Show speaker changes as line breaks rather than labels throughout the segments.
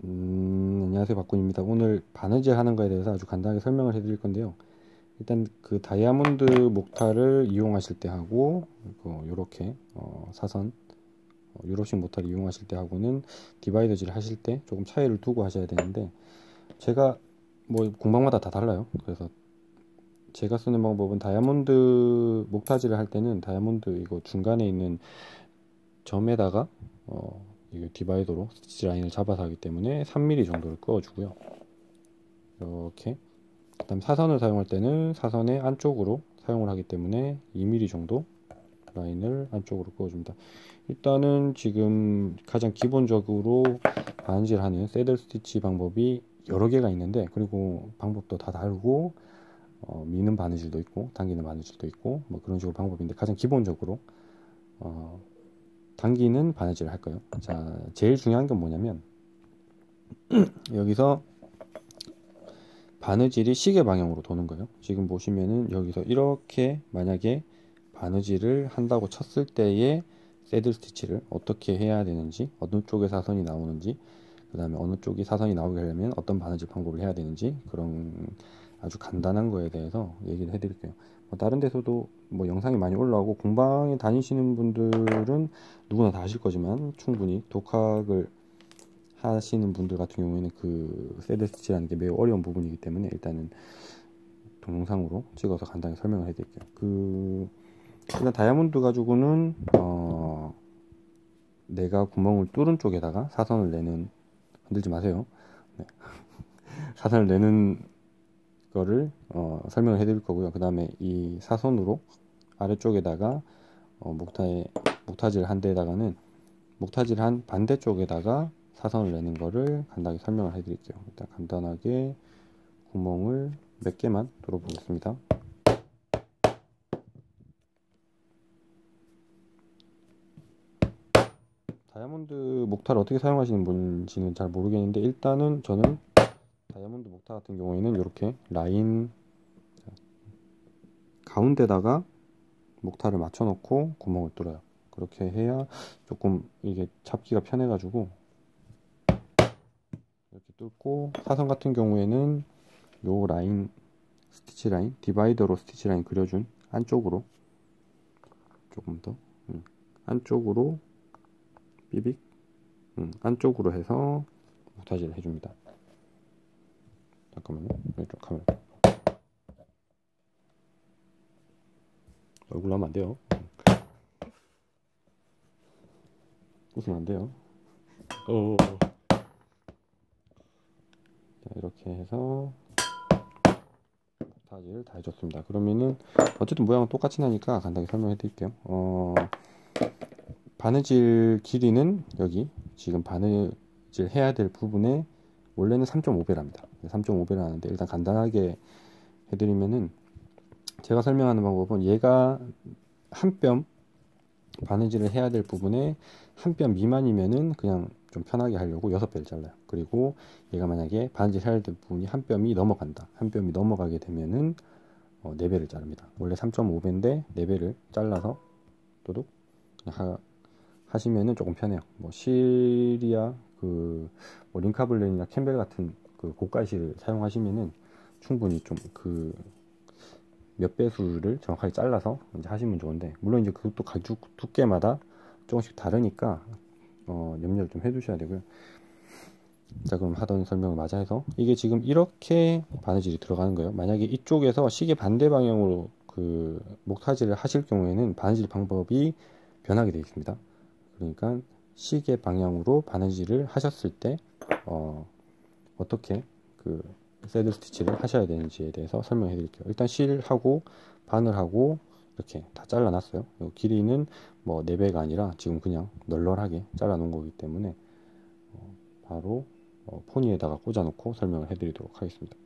안녕하세요, 박군입니다. 오늘 바느질 하는 거에 대해서 아주 간단하게 설명을 해드릴 건데요. 일단 그 다이아몬드 목타를 이용하실 때 하고 요렇게 사선 유로식 목타를 이용하실 때 하고는 디바이더질 하실 때 조금 차이를 두고 하셔야 되는데, 제가 뭐 공방마다 다 달라요. 그래서 제가 쓰는 방법은 다이아몬드 목타질을 할 때는 다이아몬드 이거 중간에 있는 점에다가 이거 디바이더로 스티치 라인을 잡아서 하기 때문에 3mm 정도를 그어주고요. 이렇게. 그다음 사선을 사용할 때는 사선의 안쪽으로 사용을 하기 때문에 2mm 정도 라인을 안쪽으로 그어줍니다. 일단은 지금 가장 기본적으로 바느질하는 새들 스티치 방법이 여러 개가 있는데, 그리고 방법도 다 다르고 미는 바느질도 있고 당기는 바느질도 있고 뭐 그런 식으로 방법인데, 가장 기본적으로 어, 당기는 바느질을 할 거예요. 자, 제일 중요한 건 뭐냐면, 여기서 바느질이 시계 방향으로 도는 거예요. 지금 보시면은 여기서 이렇게 만약에 바느질을 한다고 쳤을 때의 새들 스티치를 어떻게 해야 되는지, 어느 쪽에 사선이 나오는지, 그 다음에 어느 쪽이 사선이 나오게 하려면 어떤 바느질 방법을 해야 되는지, 그런 아주 간단한 거에 대해서 얘기를 해드릴게요. 다른 데서도 뭐 영상이 많이 올라오고 공방에 다니시는 분들은 누구나 다 아실 거지만, 충분히 독학을 하시는 분들 같은 경우에는 그 새드 스티치라는 게 매우 어려운 부분이기 때문에 일단은 동영상으로 찍어서 간단히 설명을 해드릴게요. 일단 다이아몬드 가지고는 내가 구멍을 뚫은 쪽에다가 사선을 내는, 흔들지 마세요. 네. 사선을 내는 거를 설명을 해드릴 거고요. 그 다음에 이 사선으로 아래쪽에다가 목타질 한 데다가는 목타질 한 반대쪽에다가 사선을 내는 거를 간단하게 설명을 해드릴게요. 일단 간단하게 구멍을 몇 개만 뚫어보겠습니다. 다이아몬드 목타를 어떻게 사용하시는 분인지는 잘 모르겠는데, 일단은 저는 다이아몬드 목타 같은 경우에는 이렇게 라인 가운데다가 목타를 맞춰 놓고 구멍을 뚫어요. 그렇게 해야 조금 이게 잡기가 편해가지고 이렇게 뚫고, 사선 같은 경우에는 요 라인, 스티치 라인, 디바이더로 스티치 라인 그려준 안쪽으로 조금 더 안쪽으로 삐빅 안쪽으로 해서 목타지를 해줍니다. 잠깐만요. 좀 카메라 얼굴 나오면 안 돼요. 웃으면 안 돼요. 자, 이렇게 해서 목타지를 다 해줬습니다. 그러면은 어쨌든 모양은 똑같이 나니까 간단히 설명해 드릴게요. 바느질 길이는 여기 지금 바느질 해야 될 부분에 원래는 3.5배랍니다. 3.5배를 하는데, 일단 간단하게 해드리면은, 제가 설명하는 방법은 얘가 한 뼘 바느질을 해야 될 부분에 한 뼘 미만이면은 그냥 좀 편하게 하려고 6배를 잘라요. 그리고 얘가 만약에 바느질 해야 될 부분이 한 뼘이 넘어간다, 한 뼘이 넘어가게 되면은 4배를 자릅니다. 원래 3.5배인데 4배를 잘라서 또둑 하시면은 조금 편해요. 뭐 실이야 뭐 링카블렌이나 캠벨 같은 그 고가 실을 사용하시면은 충분히 좀 몇 배수를 정확하게 잘라서 이제 하시면 좋은데, 물론 이제 그것도 가죽 두께마다 조금씩 다르니까 염려를 좀 해두셔야 되고요. 자, 그럼 하던 설명을 마저 해서, 이게 지금 이렇게 바느질이 들어가는 거예요. 만약에 이쪽에서 시계 반대 방향으로 그 목타질을 하실 경우에는 바느질 방법이 변하게 되어 있습니다. 그러니까 시계 방향으로 바느질을 하셨을 때 어떻게 그 새드 스티치를 하셔야 되는지에 대해서 설명해 드릴게요. 일단 실하고 바늘하고 이렇게 다 잘라 놨어요. 길이는 뭐 4배가 아니라 지금 그냥 널널하게 잘라 놓은 거기 때문에 바로 포니에다가 꽂아 놓고 설명을 해 드리도록 하겠습니다.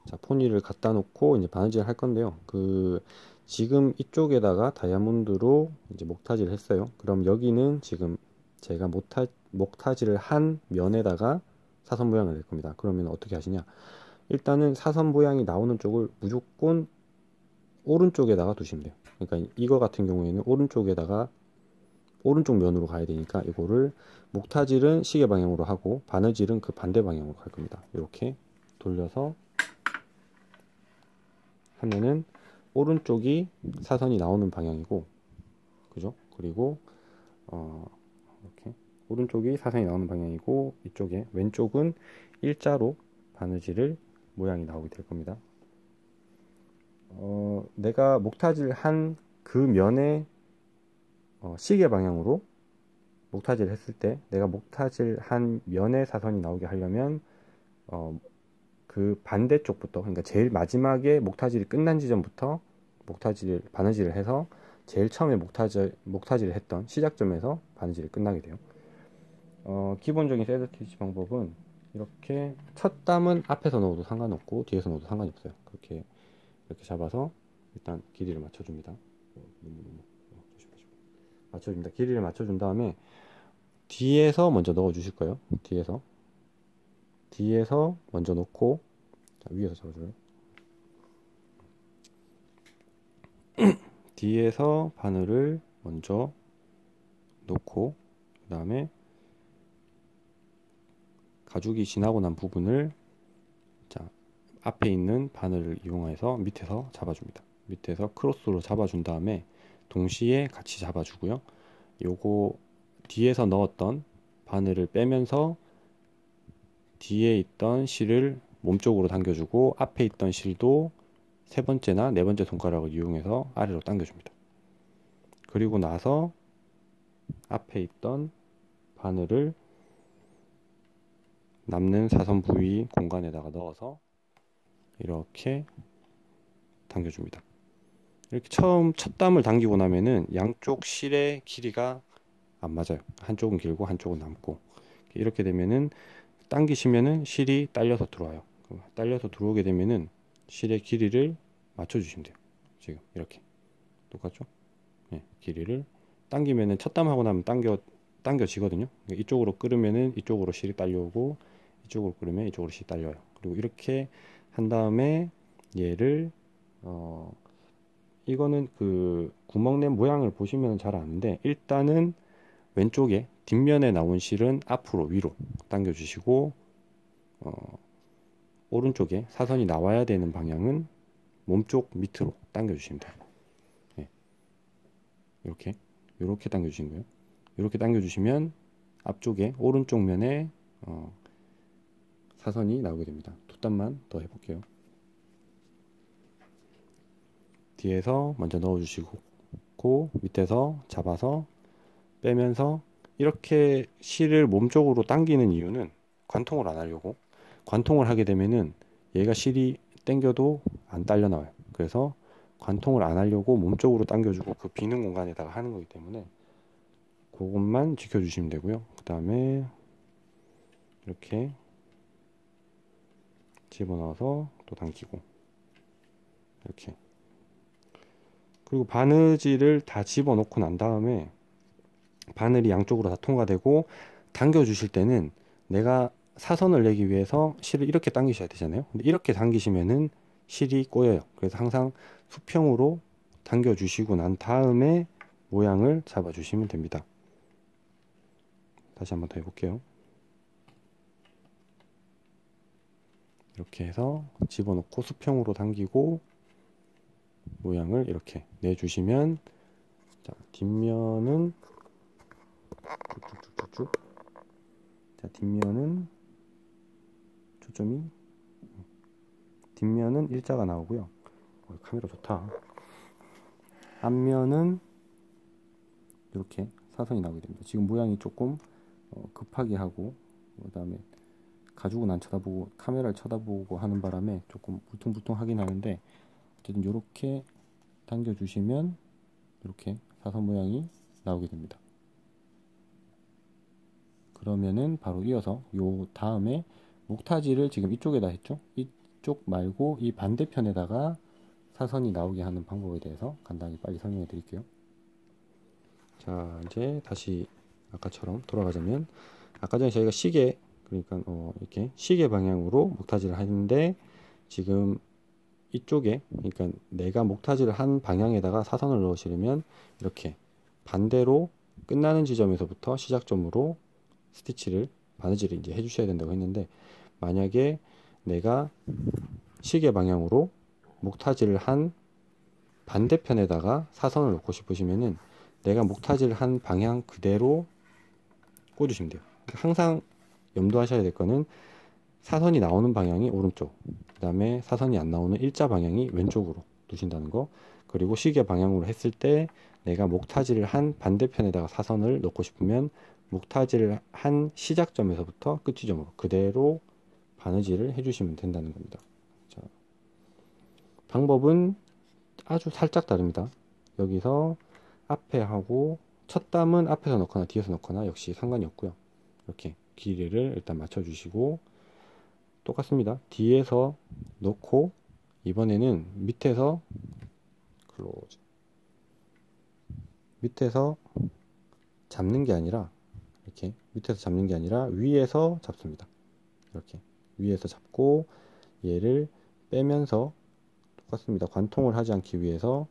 자, 포니를 갖다 놓고 이제 바느질 할 건데요. 지금 이쪽에다가 다이아몬드로 이제 목타지를 했어요. 그럼 여기는 지금 제가 목타지를 한 면에다가 사선 모양을 낼 겁니다. 그러면 어떻게 하시냐? 일단은 사선 모양이 나오는 쪽을 무조건 오른쪽에다가 두시면 돼요. 그러니까 이거 같은 경우에는 오른쪽에다가 오른쪽 면으로 가야 되니까 이거를 목타질은 시계 방향으로 하고 바느질은 그 반대 방향으로 갈 겁니다. 이렇게 돌려서 하면은 오른쪽이 사선이 나오는 방향이고, 그죠? 그리고 이렇게 오른쪽이 사선이 나오는 방향이고, 이쪽에 왼쪽은 일자로 바느질을 모양이 나오게 될 겁니다. 내가 목타질 한 그 면에 시계 방향으로 목타질 했을 때 내가 목타질 한 면에 사선이 나오게 하려면 그 반대쪽부터, 그러니까 제일 마지막에 목타질이 끝난 지점부터 바느질을 해서 제일 처음에 목타질을 했던 시작점에서 바느질이 끝나게 돼요. 기본적인 새드 스티치 방법은 이렇게 첫 담은 앞에서 넣어도 상관없고 뒤에서 넣어도 상관이 없어요. 그렇게 이렇게 잡아서 일단 길이를 맞춰줍니다. 맞춰줍니다. 길이를 맞춰준 다음에 뒤에서 먼저 넣어 주실 거예요. 뒤에서 먼저 놓고, 자, 위에서 잡아줘요. 뒤에서 바늘을 먼저 놓고, 그 다음에 가죽이 지나고 난 부분을, 자, 앞에 있는 바늘을 이용해서 밑에서 잡아줍니다. 밑에서 크로스로 잡아준 다음에 동시에 같이 잡아주고요. 요거 뒤에서 넣었던 바늘을 빼면서 뒤에 있던 실을 몸쪽으로 당겨주고, 앞에 있던 실도 세 번째나 네 번째 손가락을 이용해서 아래로 당겨줍니다. 그리고 나서 앞에 있던 바늘을 남는 사선 부위 공간에다가 넣어서 이렇게 당겨줍니다. 이렇게 첫 담을 당기고 나면은 양쪽 실의 길이가 안 맞아요. 한쪽은 길고 한쪽은 남고. 이렇게 되면은 당기시면은 실이 딸려서 들어와요. 딸려서 들어오게 되면은 실의 길이를 맞춰주시면 돼요. 지금 이렇게 똑같죠? 네, 길이를 당기면은 첫 담 하고 나면 당겨지거든요. 이쪽으로 끌으면은 이쪽으로 실이 딸려오고, 이쪽으로 끌으면 이쪽으로 실이 딸려요. 그리고 이렇게 한 다음에 얘를 이거는 그 구멍낸 모양을 보시면 잘 아는데, 일단은 왼쪽에 뒷면에 나온 실은 앞으로 위로 당겨 주시고, 오른쪽에 사선이 나와야 되는 방향은 몸쪽 밑으로 당겨 주시면 돼요. 네. 이렇게 당겨 주시는 거예요. 이렇게 당겨 주시면 앞쪽에 오른쪽 면에 사선이 나오게 됩니다. 두 단만 더 해볼게요. 뒤에서 먼저 넣어 주시고 밑에서 잡아서 빼면서, 이렇게 실을 몸쪽으로 당기는 이유는 관통을 안 하려고, 관통을 하게 되면은 얘가 실이 당겨도 안 딸려 나와요. 그래서 관통을 안 하려고 몸쪽으로 당겨주고 그 비는 공간에다가 하는 거기 때문에 그것만 지켜주시면 되고요. 그 다음에 이렇게 집어넣어서 또 당기고, 이렇게. 그리고 바느질을 다 집어넣고 난 다음에 바늘이 양쪽으로 다 통과되고 당겨 주실 때는 내가 사선을 내기 위해서 실을 이렇게 당기셔야 되잖아요. 근데 이렇게 당기시면은 실이 꼬여요. 그래서 항상 수평으로 당겨 주시고 난 다음에 모양을 잡아 주시면 됩니다. 다시 한번 더 해볼게요. 이렇게 해서 집어넣고 수평으로 당기고 모양을 이렇게 내주시면, 자, 뒷면은 쭉쭉쭉쭉, 자, 뒷면은 초점이, 뒷면은 일자가 나오고요. 카메라 좋다. 앞면은 이렇게 사선이 나오게 됩니다. 지금 모양이 조금 급하게 하고, 그 다음에 가죽은 안 쳐다보고 카메라를 쳐다보고 하는 바람에 조금 울퉁불퉁하긴 하는데, 어쨌든 이렇게 당겨주시면 이렇게 사선 모양이 나오게 됩니다. 그러면은 바로 이어서 요 다음에 목타지를 지금 이쪽에다 했죠? 이쪽 말고 이 반대편에다가 사선이 나오게 하는 방법에 대해서 간단히 빨리 설명해 드릴게요. 자, 이제 다시 아까처럼 돌아가자면, 아까 전에 저희가 시계, 그러니까 이렇게 시계 방향으로 목타지를 하는데, 지금 이쪽에, 그러니까 내가 목타지를 한 방향에다가 사선을 넣으시려면 이렇게 반대로 끝나는 지점에서부터 시작점으로 스티치를 바느질을 이제 해주셔야 된다고 했는데, 만약에 내가 시계 방향으로 목타지를 한 반대편에다가 사선을 놓고 싶으시면은 내가 목타지를 한 방향 그대로 꽂으시면 돼요. 항상 염두하셔야 될 거는 사선이 나오는 방향이 오른쪽, 그 다음에 사선이 안 나오는 일자 방향이 왼쪽으로 두신다는 거. 그리고 시계 방향으로 했을 때 내가 목타지를 한 반대편에다가 사선을 넣고 싶으면 목타지를 한 시작점에서부터 끝 지점으로 그대로 바느질을 해주시면 된다는 겁니다. 자, 방법은 아주 살짝 다릅니다. 여기서 앞에 하고 첫 담은 앞에서 넣거나 뒤에서 넣거나 역시 상관이 없고요. 이렇게 길이를 일단 맞춰 주시고, 똑같습니다. 뒤에서 넣고 이번에는 밑에서 클로즈, 밑에서 잡는 게 아니라 이렇게 밑에서 잡는 게 아니라 위에서 잡습니다. 이렇게 위에서 잡고 얘를 빼면서 똑같습니다. 관통을 하지 않기 위해서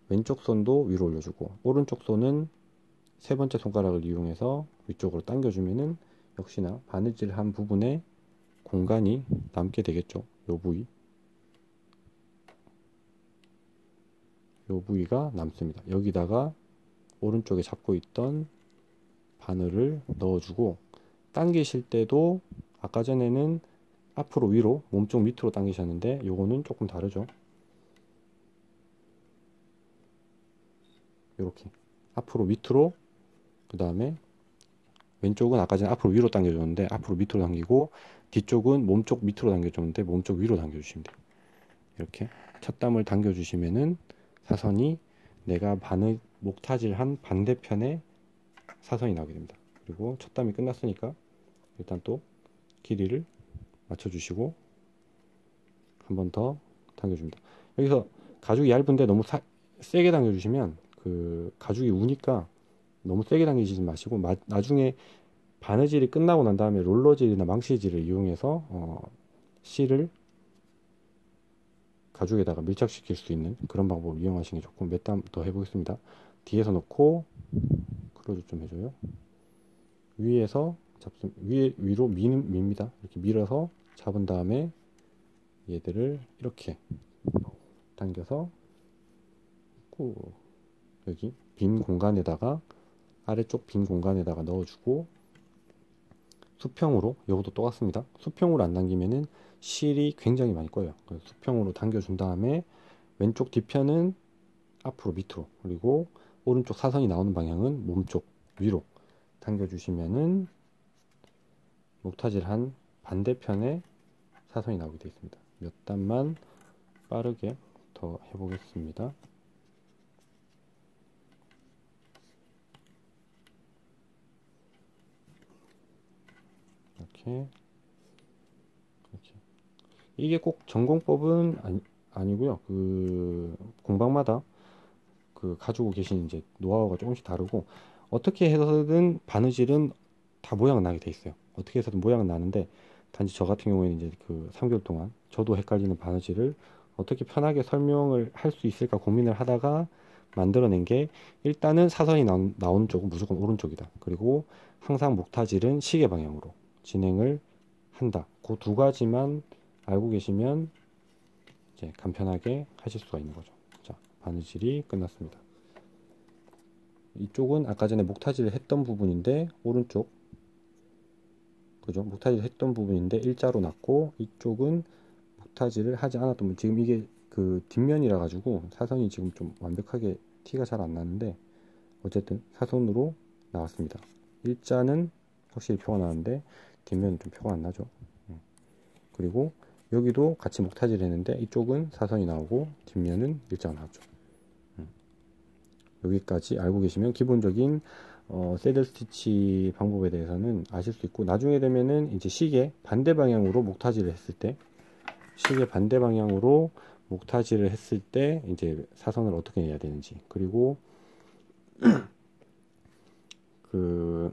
왼쪽 손도 위로 올려주고 오른쪽 손은 세 번째 손가락을 이용해서 위쪽으로 당겨주면은 역시나 바느질 한 부분에 공간이 남게 되겠죠. 요 부위가 남습니다. 여기다가 오른쪽에 잡고 있던 바늘을 넣어주고, 당기실 때도 아까 전에는 앞으로 위로 몸쪽 밑으로 당기셨는데 요거는 조금 다르죠. 이렇게 앞으로 밑으로, 그 다음에 왼쪽은 아까 전에 앞으로 위로 당겨줬는데 앞으로 밑으로 당기고, 뒤쪽은 몸쪽 밑으로 당겨줬는데 몸쪽 위로 당겨주시면 돼요. 이렇게 첫 담을 당겨주시면은 사선이 내가 목타질 한 반대편에 사선이 나오게 됩니다. 그리고 첫 담이 끝났으니까 일단 또 길이를 맞춰주시고 한 번 더 당겨줍니다. 여기서 가죽이 얇은데 너무 세게 당겨주시면 그 가죽이 우니까 너무 세게 당기지 마시고, 나중에 바느질이 끝나고 난 다음에 롤러질이나 망치질을 이용해서 실을 가죽에다가 밀착시킬 수 있는 그런 방법을 이용하시는 게 좋고, 몇 담 더 해보겠습니다. 뒤에서 놓고 클로즈 좀 해줘요. 위에서 위로 밉니다. 이렇게 밀어서 잡은 다음에 얘들을 이렇게 당겨서 꾹 여기 빈 공간에다가, 아래쪽 빈 공간에다가 넣어주고, 수평으로, 이것도 똑같습니다. 수평으로 안 당기면은 실이 굉장히 많이 꺼요. 그래서 수평으로 당겨준 다음에 왼쪽 뒤편은 앞으로 밑으로, 그리고 오른쪽 사선이 나오는 방향은 몸쪽 위로 당겨주시면은 목타질 한 반대편에 사선이 나오게 되어 있습니다. 몇 단만 빠르게 더 해보겠습니다. 이렇게 이게 꼭 전공법은 아니고요. 그 공방마다 그 가지고 계신 이제 노하우가 조금씩 다르고, 어떻게 해서든 바느질은 다 모양은 나게 돼 있어요. 어떻게 해서든 모양은 나는데, 단지 저 같은 경우에는 이제 그 3개월 동안 저도 헷갈리는 바느질을 어떻게 편하게 설명을 할 수 있을까 고민을 하다가 만들어낸 게, 일단은 사선이 나오는 쪽은 무조건 오른쪽이다. 그리고 항상 목타질은 시계 방향으로 진행을 한다. 그 두 가지만 알고 계시면 이제 간편하게 하실 수가 있는 거죠. 자, 바느질이 끝났습니다. 이쪽은 아까 전에 목타질을 했던 부분인데, 오른쪽, 그죠? 목타질을 했던 부분인데 일자로 났고, 이쪽은 목타질을 하지 않았던 부분. 지금 이게 그 뒷면이라 가지고 사선이 지금 좀 완벽하게 티가 잘 안 나는데, 어쨌든 사선으로 나왔습니다. 일자는 확실히 표가 나는데 뒷면은 좀 표가 안 나죠. 그리고 여기도 같이 목타질 했는데 이쪽은 사선이 나오고 뒷면은 일자가 나왔죠. 여기까지 알고 계시면 기본적인 새들 스티치 방법에 대해서는 아실 수 있고, 나중에 되면은 이제 시계 반대 방향으로 목타질을 했을 때, 시계 반대 방향으로 목타질을 했을 때 이제 사선을 어떻게 해야 되는지, 그리고 그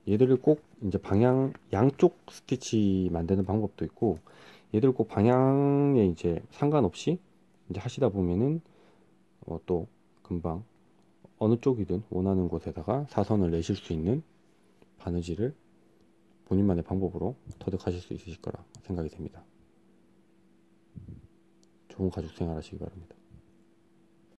얘들을 꼭 이제 방향, 양쪽 스티치 만드는 방법도 있고, 얘들 꼭 방향에 이제 상관없이 이제 하시다 보면은 또 금방 어느 쪽이든 원하는 곳에다가 사선을 내실 수 있는 바느질을 본인만의 방법으로 터득하실 수 있으실 거라 생각이 됩니다. 좋은 가족 생활 하시기 바랍니다.